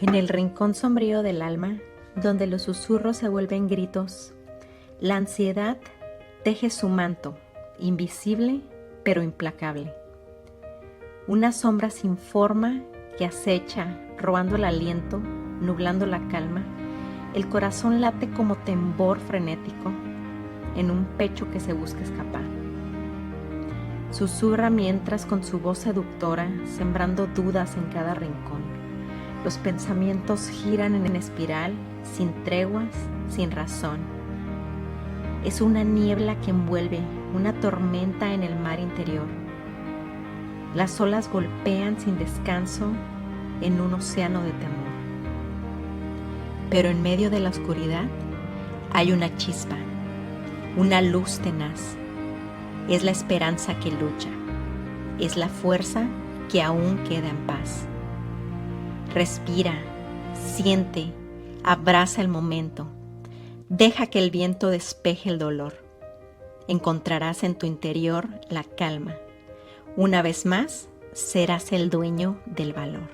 En el rincón sombrío del alma, donde los susurros se vuelven gritos, la ansiedad teje su manto, invisible pero implacable. Una sombra sin forma que acecha, robando el aliento, nublando la calma. El corazón late como temblor frenético en un pecho que se busca escapar. Susurra mientras con su voz seductora, sembrando dudas en cada rincón. Los pensamientos giran en espiral, sin treguas, sin razón. Es una niebla que envuelve, una tormenta en el mar interior. Las olas golpean sin descanso en un océano de temor. Pero en medio de la oscuridad hay una chispa, una luz tenaz. Es la esperanza que lucha, es la fuerza que aún queda en paz. Respira, siente, abraza el momento. Deja que el viento despeje el dolor. Encontrarás en tu interior la calma. Una vez más, serás el dueño del valor.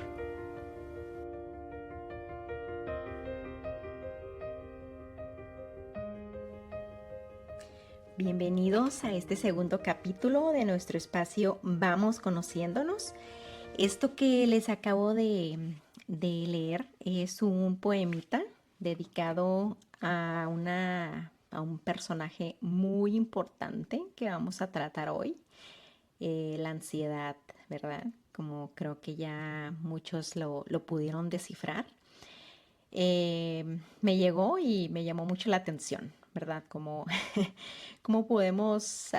Bienvenidos a este segundo capítulo de nuestro espacio Vamos Conociéndonos. Esto que les acabo de leer es un poemita dedicado a un personaje muy importante que vamos a tratar hoy, la ansiedad, ¿verdad? Como creo que ya muchos lo pudieron descifrar. Me llegó y me llamó mucho la atención, ¿verdad? Como cómo podemos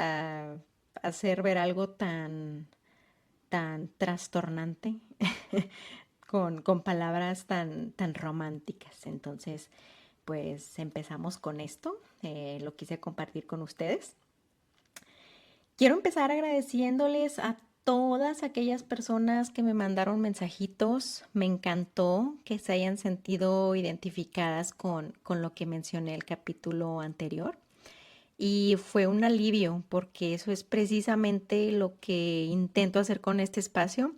hacer ver algo tan trastornante con palabras tan románticas. Entonces, pues empezamos con esto. Lo quise compartir con ustedes. Quiero empezar agradeciéndoles a todas aquellas personas que me mandaron mensajitos. Me encantó que se hayan sentido identificadas con lo que mencioné el capítulo anterior. Y fue un alivio porque eso es precisamente lo que intento hacer con este espacio.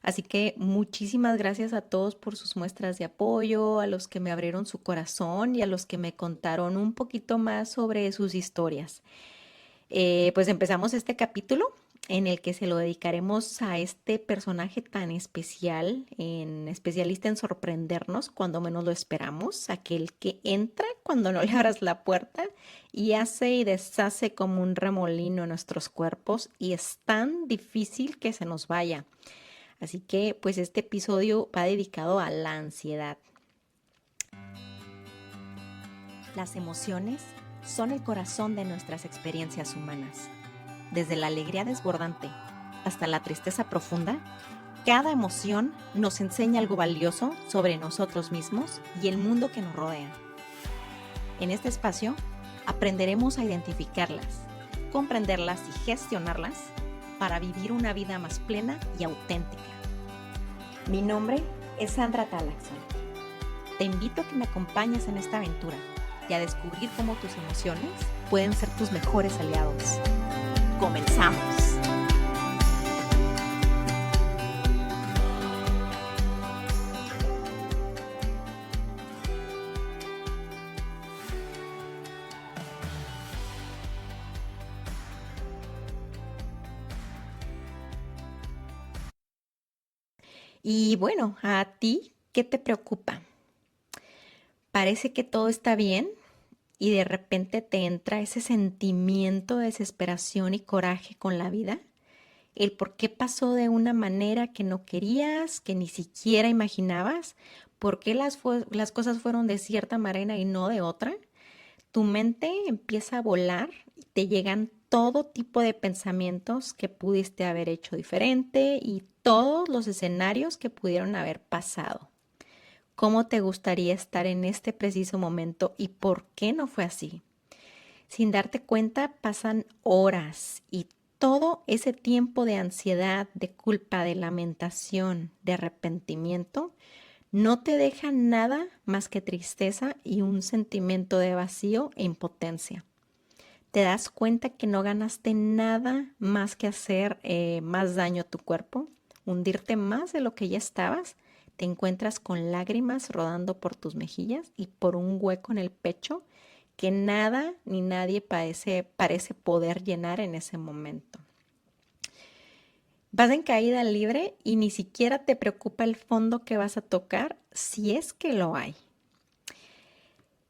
Así que muchísimas gracias a todos por sus muestras de apoyo, a los que me abrieron su corazón y a los que me contaron un poquito más sobre sus historias. Pues empezamos este capítulo en el que se lo dedicaremos a este personaje tan especial, especialista en sorprendernos cuando menos lo esperamos, aquel que entra cuando no le abras la puerta y hace y deshace como un remolino en nuestros cuerpos y es tan difícil que se nos vaya. Así que pues este episodio va dedicado a la ansiedad. Las emociones son el corazón de nuestras experiencias humanas. Desde la alegría desbordante hasta la tristeza profunda, cada emoción nos enseña algo valioso sobre nosotros mismos y el mundo que nos rodea. En este espacio aprenderemos a identificarlas, comprenderlas y gestionarlas para vivir una vida más plena y auténtica. Mi nombre es Sandra Talaxon. Te invito a que me acompañes en esta aventura y a descubrir cómo tus emociones pueden ser tus mejores aliados. ¡Comenzamos! Y bueno, ¿a ti qué te preocupa? Parece que todo está bien y de repente te entra ese sentimiento de desesperación y coraje con la vida. El por qué pasó de una manera que no querías, que ni siquiera imaginabas, por qué las cosas fueron de cierta manera y no de otra. Tu mente empieza a volar y te llegan todo tipo de pensamientos que pudiste haber hecho diferente y todos los escenarios que pudieron haber pasado. ¿Cómo te gustaría estar en este preciso momento y por qué no fue así? Sin darte cuenta, pasan horas y todo ese tiempo de ansiedad, de culpa, de lamentación, de arrepentimiento, no te deja nada más que tristeza y un sentimiento de vacío e impotencia. Te das cuenta que no ganaste nada más que hacer más daño a tu cuerpo, hundirte más de lo que ya estabas, te encuentras con lágrimas rodando por tus mejillas y por un hueco en el pecho que nada ni nadie parece poder llenar en ese momento. Vas en caída libre y ni siquiera te preocupa el fondo que vas a tocar, si es que lo hay.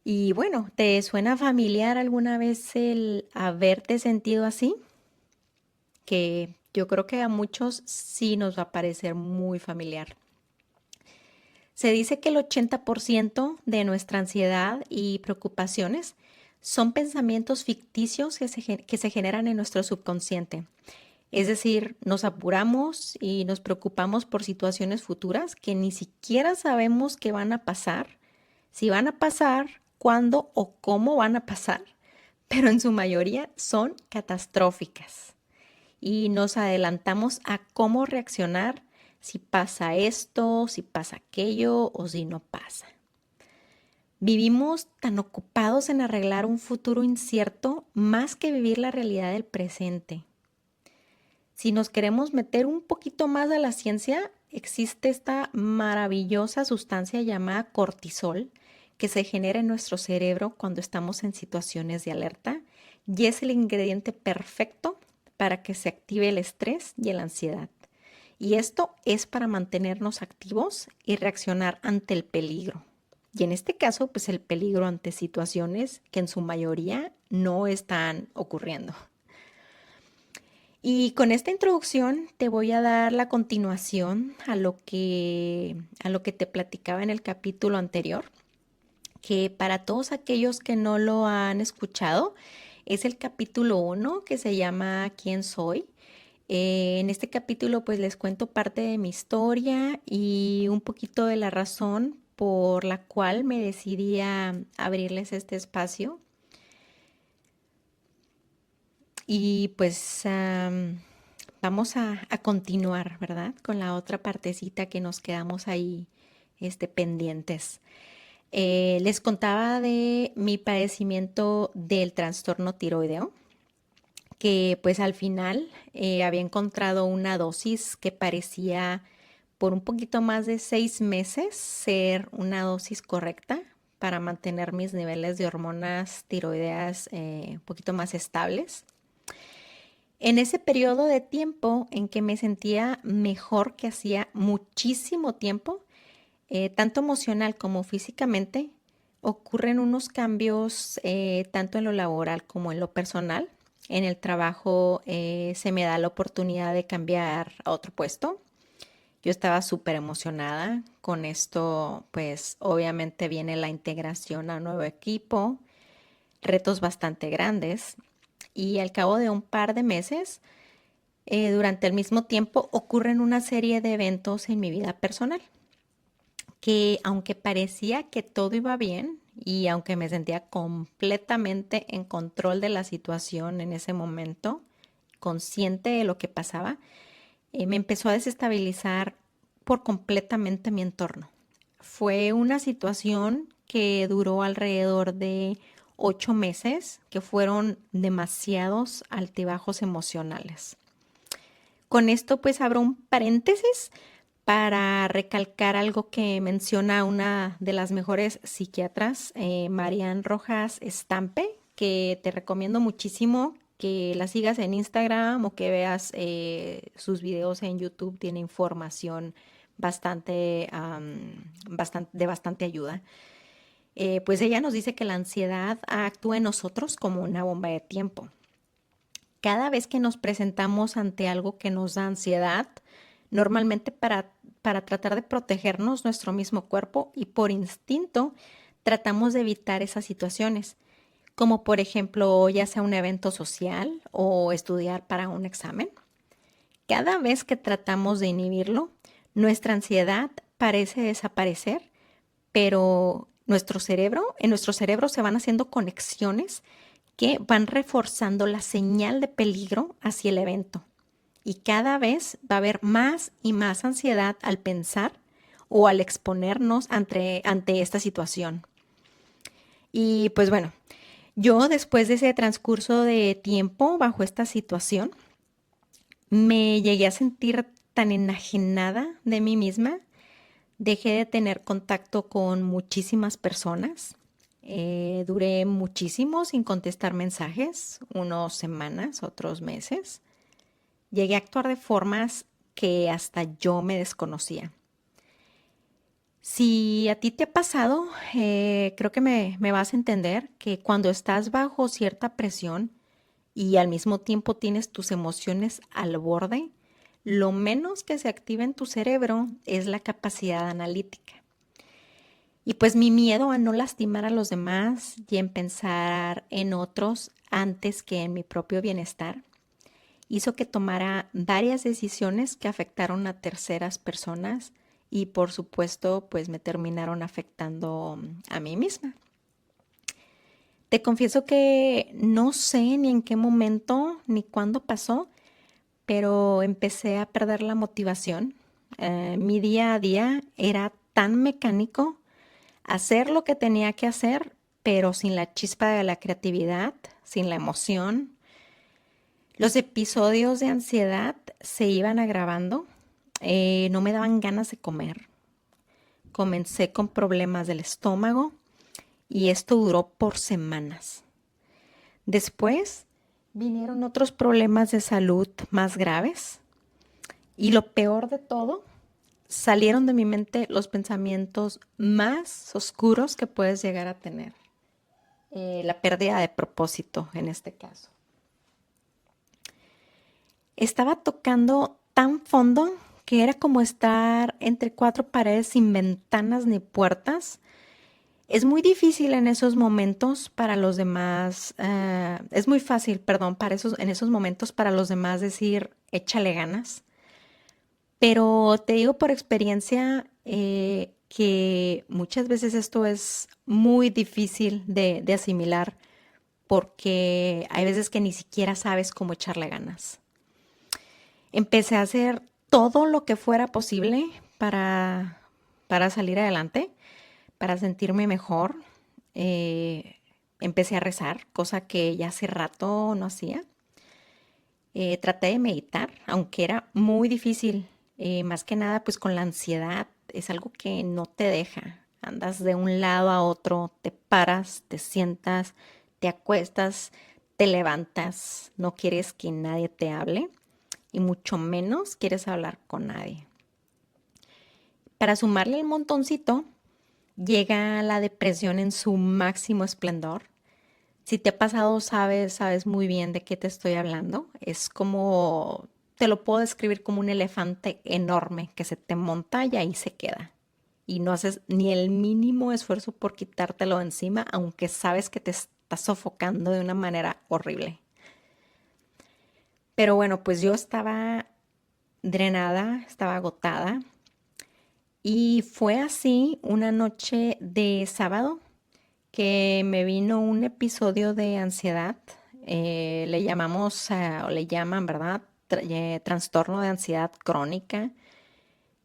Y bueno, ¿te suena familiar alguna vez el haberte sentido así? Que yo creo que a muchos sí nos va a parecer muy familiar. Se dice que el 80% de nuestra ansiedad y preocupaciones son pensamientos ficticios que se generan en nuestro subconsciente. Es decir, nos apuramos y nos preocupamos por situaciones futuras que ni siquiera sabemos qué van a pasar, si van a pasar, cuándo o cómo van a pasar, pero en su mayoría son catastróficas. Y nos adelantamos a cómo reaccionar si pasa esto, si pasa aquello o si no pasa. Vivimos tan ocupados en arreglar un futuro incierto más que vivir la realidad del presente. Si nos queremos meter un poquito más a la ciencia, existe esta maravillosa sustancia llamada cortisol que se genera en nuestro cerebro cuando estamos en situaciones de alerta y es el ingrediente perfecto para que se active el estrés y la ansiedad. Y esto es para mantenernos activos y reaccionar ante el peligro. Y en este caso, pues el peligro ante situaciones que en su mayoría no están ocurriendo. Y con esta introducción te voy a dar la continuación a lo que te platicaba en el capítulo anterior, que para todos aquellos que no lo han escuchado, es el capítulo 1 que se llama ¿Quién soy? En este capítulo pues les cuento parte de mi historia y un poquito de la razón por la cual me decidí a abrirles este espacio. Y pues vamos a continuar, ¿verdad? Con la otra partecita que nos quedamos ahí pendientes. Les contaba de mi padecimiento del trastorno tiroideo, que pues al final había encontrado una dosis que parecía por un poquito más de 6 meses ser una dosis correcta para mantener mis niveles de hormonas tiroideas un poquito más estables. En ese periodo de tiempo en que me sentía mejor que hacía muchísimo tiempo, tanto emocional como físicamente, ocurren unos cambios tanto en lo laboral como en lo personal. En el trabajo se me da la oportunidad de cambiar a otro puesto. Yo estaba súper emocionada con esto, pues obviamente viene la integración a un nuevo equipo, retos bastante grandes. Y al cabo de un par de meses, durante el mismo tiempo, ocurren una serie de eventos en mi vida personal que aunque parecía que todo iba bien y aunque me sentía completamente en control de la situación en ese momento, consciente de lo que pasaba, me empezó a desestabilizar por completamente mi entorno. Fue una situación que duró alrededor de 8 meses, que fueron demasiados altibajos emocionales. Con esto pues abro un paréntesis para recalcar algo que menciona una de las mejores psiquiatras, Marian Rojas Estampe, que te recomiendo muchísimo que la sigas en Instagram o que veas sus videos en YouTube. Tiene información de bastante ayuda. Pues ella nos dice que la ansiedad actúa en nosotros como una bomba de tiempo. Cada vez que nos presentamos ante algo que nos da ansiedad, normalmente para tratar de protegernos nuestro mismo cuerpo y por instinto tratamos de evitar esas situaciones, como por ejemplo ya sea un evento social o estudiar para un examen. Cada vez que tratamos de inhibirlo, nuestra ansiedad parece desaparecer, pero en nuestro cerebro se van haciendo conexiones que van reforzando la señal de peligro hacia el evento. Y cada vez va a haber más y más ansiedad al pensar o al exponernos ante esta situación. Y pues bueno, yo después de ese transcurso de tiempo bajo esta situación, me llegué a sentir tan enajenada de mí misma, Dejé de tener contacto con muchísimas personas. Duré muchísimo sin contestar mensajes, unas semanas, otros meses. Llegué a actuar de formas que hasta yo me desconocía. Si a ti te ha pasado, creo que me vas a entender que cuando estás bajo cierta presión y al mismo tiempo tienes tus emociones al borde, lo menos que se activa en tu cerebro es la capacidad analítica. Y pues mi miedo a no lastimar a los demás y en pensar en otros antes que en mi propio bienestar hizo que tomara varias decisiones que afectaron a terceras personas y por supuesto pues me terminaron afectando a mí misma. Te confieso que no sé ni en qué momento ni cuándo pasó, pero empecé a perder la motivación. Mi día a día era tan mecánico, hacer lo que tenía que hacer, pero sin la chispa de la creatividad, sin la emoción. Los episodios de ansiedad se iban agravando, no me daban ganas de comer. Comencé con problemas del estómago y esto duró por semanas. Después vinieron otros problemas de salud más graves y lo peor de todo, salieron de mi mente los pensamientos más oscuros que puedes llegar a tener. La pérdida de propósito en este caso. Estaba tocando tan fondo que era como estar entre cuatro paredes sin ventanas ni puertas. Es muy difícil en esos momentos para los demás, es muy fácil, perdón, en esos momentos para los demás decir, échale ganas. Pero te digo por experiencia que muchas veces esto es muy difícil de asimilar porque hay veces que ni siquiera sabes cómo echarle ganas. Empecé a hacer todo lo que fuera posible para salir adelante, para sentirme mejor. Empecé a rezar, cosa que ya hace rato no hacía. Traté de meditar, aunque era muy difícil. Más que nada, pues con la ansiedad es algo que no te deja. Andas de un lado a otro, te paras, te sientas, te acuestas, te levantas, no quieres que nadie te hable y mucho menos quieres hablar con nadie. Para sumarle el montoncito, llega la depresión en su máximo esplendor. Si te ha pasado, sabes muy bien de qué te estoy hablando. Es como, te lo puedo describir como un elefante enorme que se te monta y ahí se queda. Y no haces ni el mínimo esfuerzo por quitártelo de encima, aunque sabes que te está sofocando de una manera horrible. Pero bueno, pues yo estaba drenada, estaba agotada. Y fue así una noche de sábado que me vino un episodio de ansiedad. Le llamamos, o le llaman, ¿verdad? Trastorno de ansiedad crónica,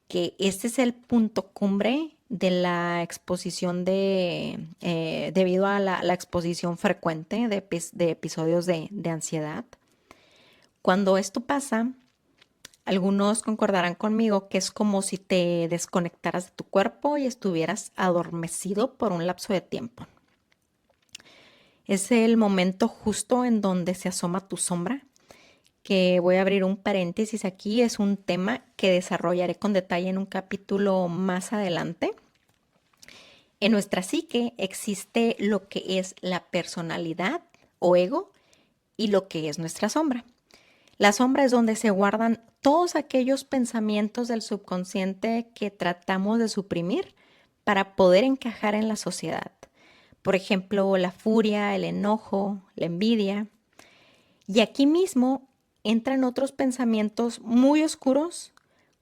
que este es el punto cumbre de la exposición debido a la exposición frecuente de episodios de ansiedad. Cuando esto pasa, algunos concordarán conmigo que es como si te desconectaras de tu cuerpo y estuvieras adormecido por un lapso de tiempo. Es el momento justo en donde se asoma tu sombra, que voy a abrir un paréntesis aquí, es un tema que desarrollaré con detalle en un capítulo más adelante. En nuestra psique existe lo que es la personalidad o ego y lo que es nuestra sombra. La sombra es donde se guardan todos aquellos pensamientos del subconsciente que tratamos de suprimir para poder encajar en la sociedad. Por ejemplo, la furia, el enojo, la envidia. Y aquí mismo entran otros pensamientos muy oscuros,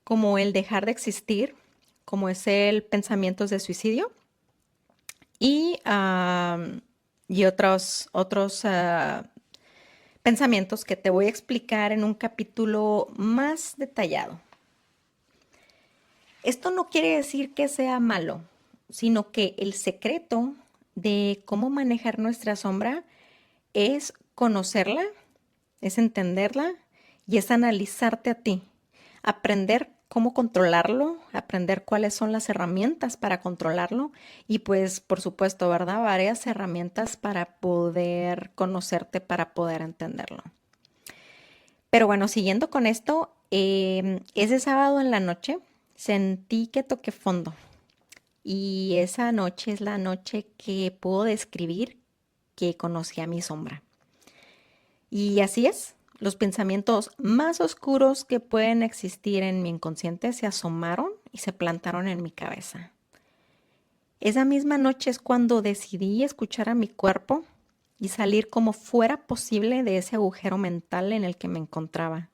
como el dejar de existir, como es el pensamiento de suicidio, y, otros pensamientos que te voy a explicar en un capítulo más detallado. Esto no quiere decir que sea malo, sino que el secreto de cómo manejar nuestra sombra es conocerla, es entenderla y es analizarte a ti, aprender cómo controlarlo, aprender cuáles son las herramientas para controlarlo y pues por supuesto, ¿verdad? Varias herramientas para poder conocerte, para poder entenderlo. Pero bueno, siguiendo con esto, ese sábado en la noche sentí que toqué fondo y esa noche es la noche que puedo describir que conocí a mi sombra. Y así es, los pensamientos más oscuros que pueden existir en mi inconsciente se asomaron y se plantaron en mi cabeza. Esa misma noche es cuando decidí escuchar a mi cuerpo y salir como fuera posible de ese agujero mental en el que me encontraba.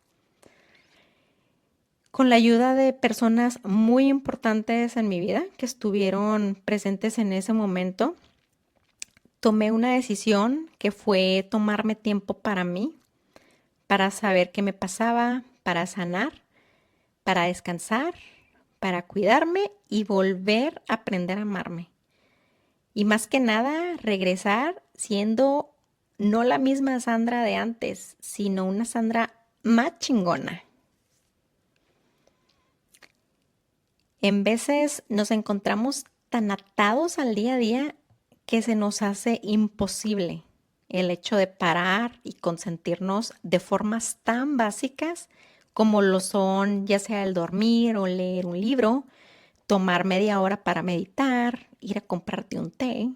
Con la ayuda de personas muy importantes en mi vida que estuvieron presentes en ese momento, tomé una decisión que fue tomarme tiempo para mí, para saber qué me pasaba, para sanar, para descansar, para cuidarme y volver a aprender a amarme. Y más que nada, regresar siendo no la misma Sandra de antes, sino una Sandra más chingona. En veces nos encontramos tan atados al día a día que se nos hace imposible el hecho de parar y consentirnos de formas tan básicas como lo son ya sea el dormir o leer un libro, tomar media hora para meditar, ir a comprarte un té,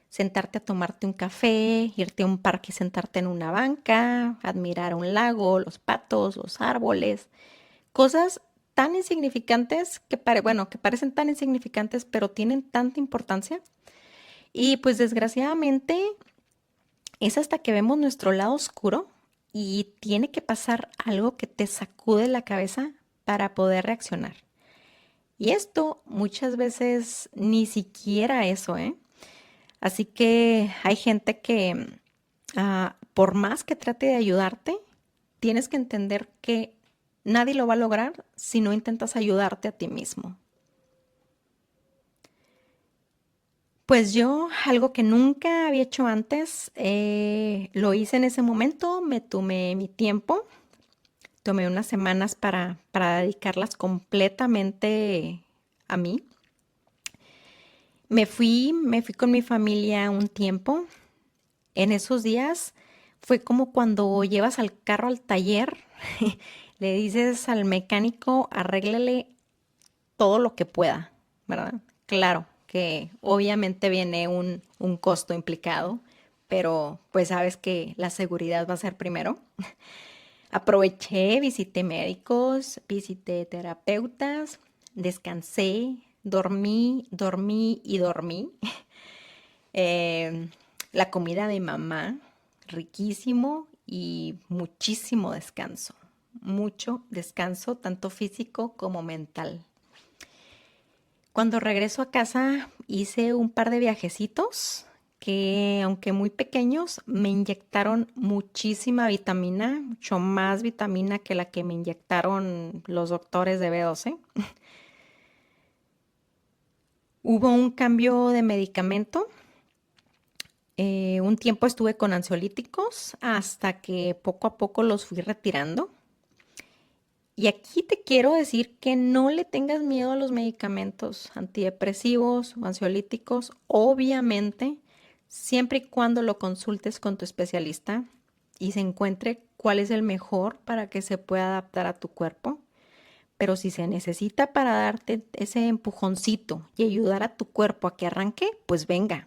sentarte a tomarte un café, irte a un parque y sentarte en una banca, admirar un lago, los patos, los árboles, cosas tan insignificantes que parecen tan insignificantes, pero tienen tanta importancia. Y pues desgraciadamente es hasta que vemos nuestro lado oscuro y tiene que pasar algo que te sacude la cabeza para poder reaccionar. Y esto muchas veces ni siquiera eso, ¿eh? Así que hay gente que por más que trate de ayudarte, tienes que entender que nadie lo va a lograr si no intentas ayudarte a ti mismo. Pues yo, algo que nunca había hecho antes, lo hice en ese momento, me tomé mi tiempo, tomé unas semanas para dedicarlas completamente a mí. Me fui con mi familia un tiempo. En esos días fue como cuando llevas al carro al taller, le dices al mecánico, arréglale todo lo que pueda, ¿verdad? Claro que obviamente viene un costo implicado, pero pues sabes que la seguridad va a ser primero. Aproveché, visité médicos, visité terapeutas, descansé, dormí y dormí. Eh, la comida de mamá, riquísimo y muchísimo descanso. Mucho descanso, tanto físico como mental. Cuando regreso a casa hice un par de viajecitos que, aunque muy pequeños, me inyectaron muchísima vitamina, mucho más vitamina que la que me inyectaron los doctores de B12. Hubo un cambio de medicamento. Un tiempo estuve con ansiolíticos hasta que poco a poco los fui retirando. Y aquí te quiero decir que no le tengas miedo a los medicamentos antidepresivos o ansiolíticos, obviamente, siempre y cuando lo consultes con tu especialista y se encuentre cuál es el mejor para que se pueda adaptar a tu cuerpo. Pero si se necesita para darte ese empujoncito y ayudar a tu cuerpo a que arranque, pues venga.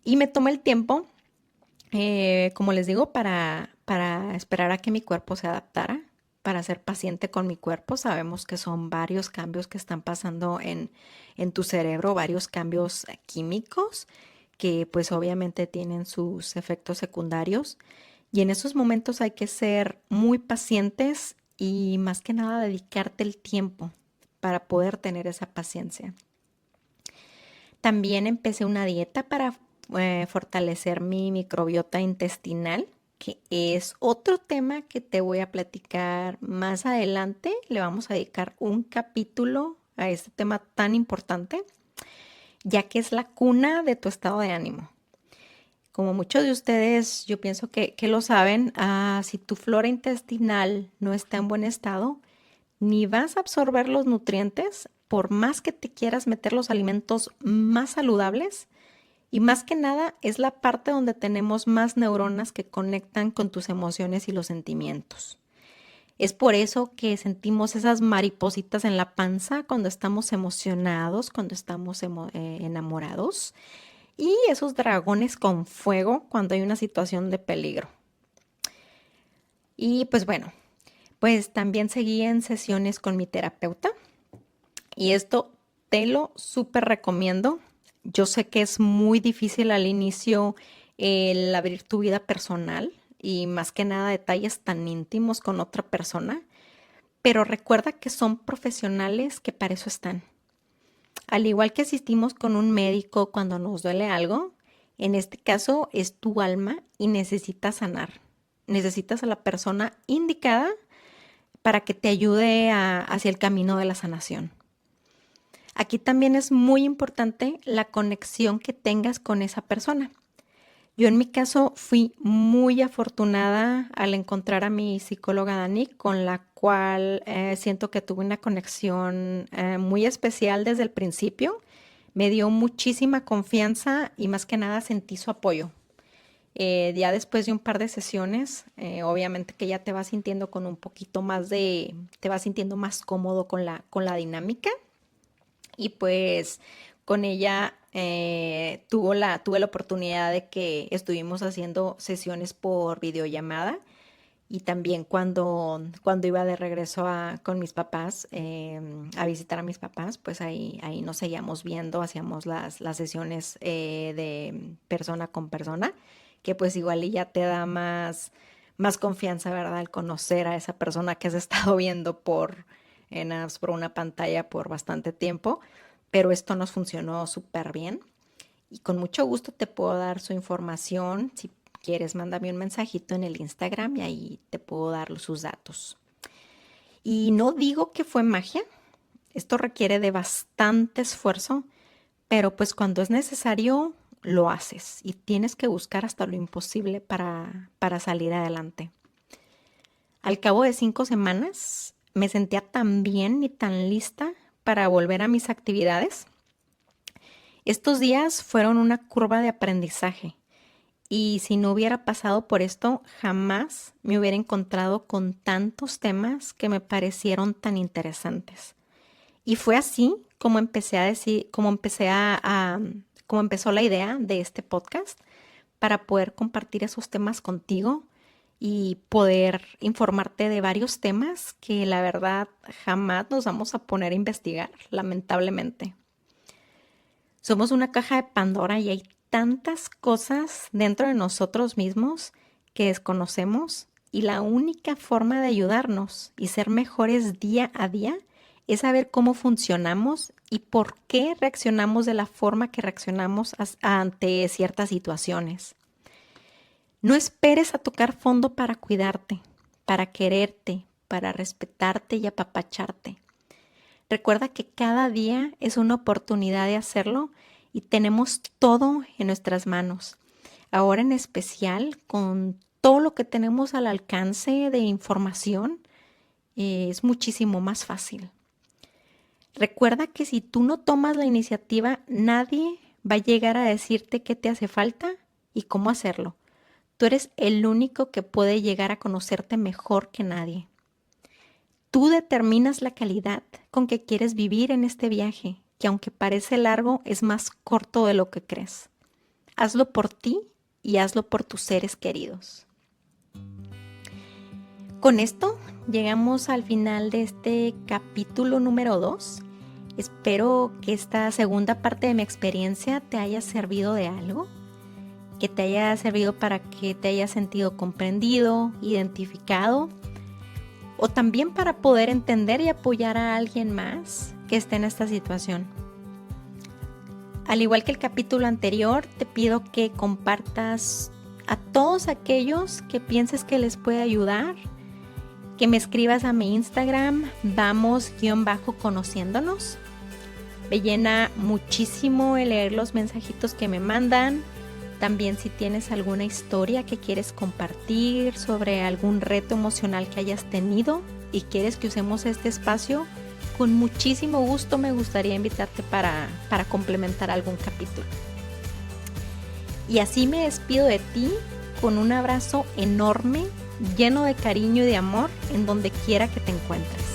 Y me tomé el tiempo, como les digo, para esperar a que mi cuerpo se adaptara, para ser paciente con mi cuerpo. Sabemos que son varios cambios que están pasando en tu cerebro, varios cambios químicos que pues obviamente tienen sus efectos secundarios. Y en esos momentos hay que ser muy pacientes y más que nada dedicarte el tiempo para poder tener esa paciencia. También empecé una dieta para fortalecer mi microbiota intestinal, que es otro tema que te voy a platicar más adelante. Le vamos a dedicar un capítulo a este tema tan importante, ya que es la cuna de tu estado de ánimo. Como muchos de ustedes, yo pienso que lo saben, si tu flora intestinal no está en buen estado, ni vas a absorber los nutrientes por más que te quieras meter los alimentos más saludables. Y más que nada es la parte donde tenemos más neuronas que conectan con tus emociones y los sentimientos. Es por eso que sentimos esas maripositas en la panza cuando estamos emocionados, cuando estamos enamorados, y esos dragones con fuego cuando hay una situación de peligro. Y pues bueno, pues también seguí en sesiones con mi terapeuta y esto te lo súper recomiendo. Yo sé que es muy difícil al inicio el abrir tu vida personal y más que nada detalles tan íntimos con otra persona, pero recuerda que son profesionales que para eso están. Al igual que asistimos con un médico cuando nos duele algo, en este caso es tu alma y necesitas sanar. Necesitas a la persona indicada para que te ayude hacia el camino de la sanación. Aquí también es muy importante la conexión que tengas con esa persona. Yo en mi caso fui muy afortunada al encontrar a mi psicóloga Dani, con la cual siento que tuve una conexión muy especial desde el principio. Me dio muchísima confianza y más que nada sentí su apoyo. Ya después de un par de sesiones, obviamente que ya te vas sintiendo con un poquito más te vas sintiendo más cómodo con la dinámica. Y pues con ella tuve la oportunidad de que estuvimos haciendo sesiones por videollamada y también cuando iba de regreso con mis papás, a visitar a mis papás, pues ahí nos seguíamos viendo, hacíamos las sesiones de persona con persona, que pues igual ya te da más confianza, ¿verdad? Al conocer a esa persona que has estado viendo por una pantalla por bastante tiempo, pero esto nos funcionó súper bien y con mucho gusto te puedo dar su información. Si quieres, mándame un mensajito en el Instagram y ahí te puedo dar sus datos. Y no digo que fue magia, esto requiere de bastante esfuerzo, pero pues cuando es necesario lo haces y tienes que buscar hasta lo imposible para salir adelante. Al cabo de 5 semanas me sentía tan bien y tan lista para volver a mis actividades. Estos días fueron una curva de aprendizaje y si no hubiera pasado por esto, jamás me hubiera encontrado con tantos temas que me parecieron tan interesantes. Y fue así como empecé a decir, como empezó la idea de este podcast para poder compartir esos temas contigo y poder informarte de varios temas que la verdad jamás nos vamos a poner a investigar, lamentablemente. Somos una caja de Pandora y hay tantas cosas dentro de nosotros mismos que desconocemos y la única forma de ayudarnos y ser mejores día a día es saber cómo funcionamos y por qué reaccionamos de la forma que reaccionamos ante ciertas situaciones. No esperes a tocar fondo para cuidarte, para quererte, para respetarte y apapacharte. Recuerda que cada día es una oportunidad de hacerlo y tenemos todo en nuestras manos. Ahora en especial, con todo lo que tenemos al alcance de información, es muchísimo más fácil. Recuerda que si tú no tomas la iniciativa, nadie va a llegar a decirte qué te hace falta y cómo hacerlo. Tú eres el único que puede llegar a conocerte mejor que nadie. Tú determinas la calidad con que quieres vivir en este viaje, que aunque parece largo, es más corto de lo que crees. Hazlo por ti y hazlo por tus seres queridos. Con esto llegamos al final de este capítulo número 2. Espero que esta segunda parte de mi experiencia te haya servido de algo, que te haya servido para que te hayas sentido comprendido, identificado, o también para poder entender y apoyar a alguien más que esté en esta situación. Al igual que el capítulo anterior, te pido que compartas a todos aquellos que pienses que les puede ayudar, que me escribas a mi Instagram, vamos_conociéndonos. Me llena muchísimo el leer los mensajitos que me mandan. También si tienes alguna historia que quieres compartir sobre algún reto emocional que hayas tenido, y quieres que usemos este espacio, con muchísimo gusto me gustaría invitarte para complementar algún capítulo. Y así me despido de ti con un abrazo enorme, lleno de cariño y de amor en donde quiera que te encuentres.